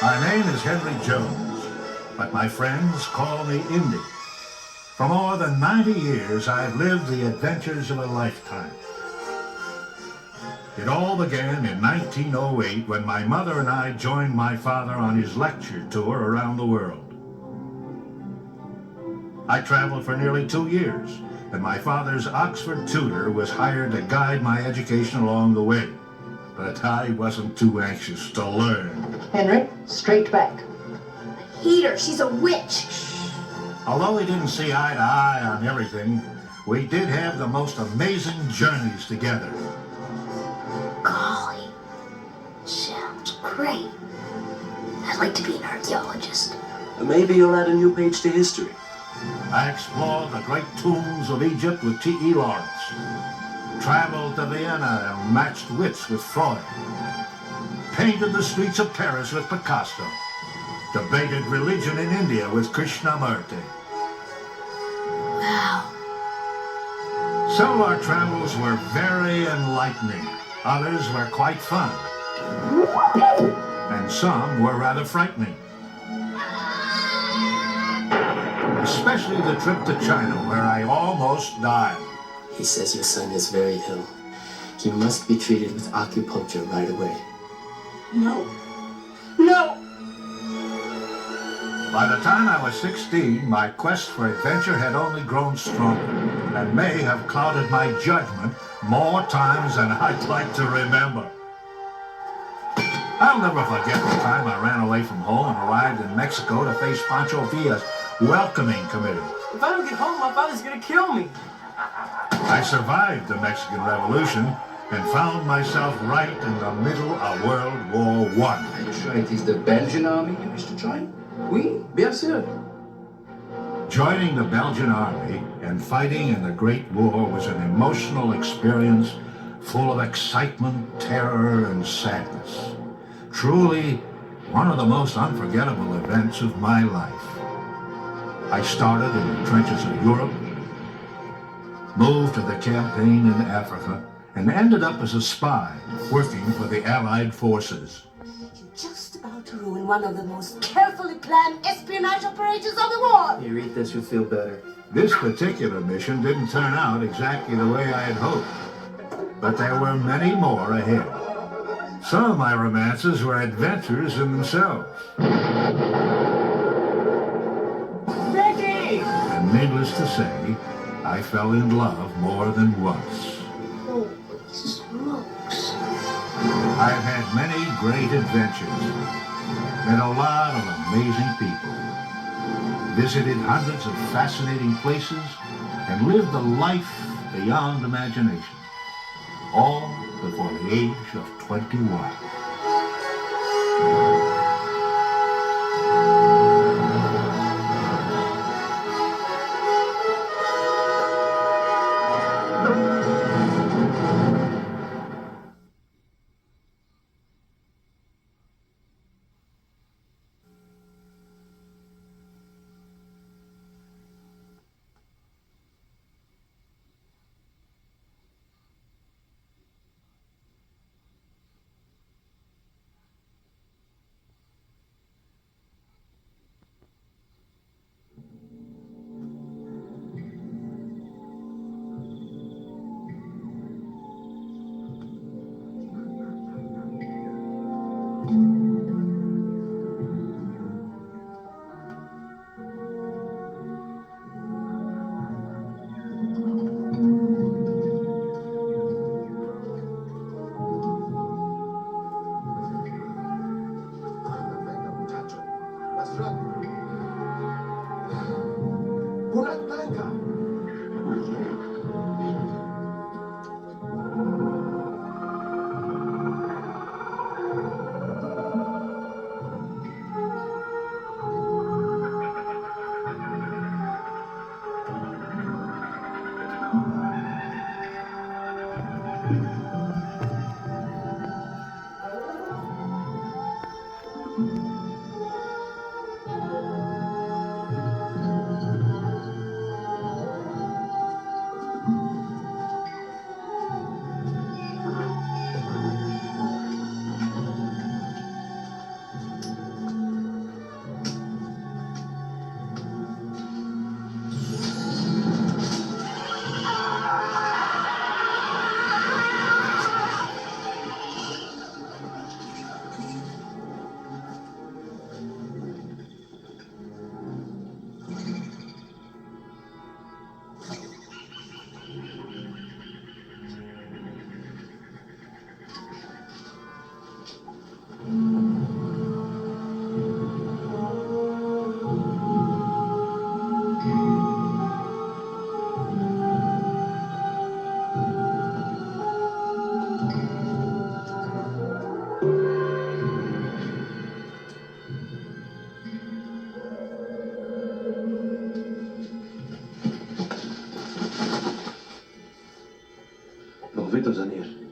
My name is Henry Jones, but my friends call me Indy. For more than 90 years, I've lived the adventures of a lifetime. It all began in 1908 when my mother and I joined my father on his lecture tour around the world. I traveled for nearly 2 years, and my father's Oxford tutor was hired to guide my education along the way. But I wasn't too anxious to learn. Henry, straight back. I hate her. She's a witch. Although we didn't see eye to eye on everything, we did have the most amazing journeys together. Golly, sounds great. I'd like to be an archaeologist. Maybe you'll add a new page to history. I explored the great tombs of Egypt with T.E. Lawrence, traveled to Vienna and matched wits with Freud, painted the streets of Paris with Picasso, debated religion in India with Krishnamurti. Wow. Some of our travels were very enlightening. Others were quite fun. And some were rather frightening. Especially the trip to China, where I almost died. He says your son is very ill. He must be treated with acupuncture right away. No. No! By the time I was 16, my quest for adventure had only grown stronger and may have clouded my judgment more times than I'd like to remember. I'll never forget the time I ran away from home and arrived in Mexico to face Pancho Villa's welcoming committee. If I don't get home, my father's gonna kill me. I survived the Mexican Revolution and found myself right in the middle of World War I. Are you sure it is the Belgian army you wish to join? Oui, bien sûr. Joining the Belgian army and fighting in the Great War was an emotional experience full of excitement, terror, and sadness. Truly, one of the most unforgettable events of my life. I started in the trenches of Europe, moved to the campaign in Africa, and ended up as a spy working for the Allied forces. You're just about to ruin one of the most carefully planned espionage operations of the war. You read this, you'll feel better. This particular mission didn't turn out exactly the way I had hoped, but there were many more ahead. Some of my romances were adventures in themselves. Becky! And needless to say, I fell in love more than once. Holy smokes. I've had many great adventures, met a lot of amazing people, visited hundreds of fascinating places, and lived a life beyond imagination, all before the age of 21. Of witte zijn hier.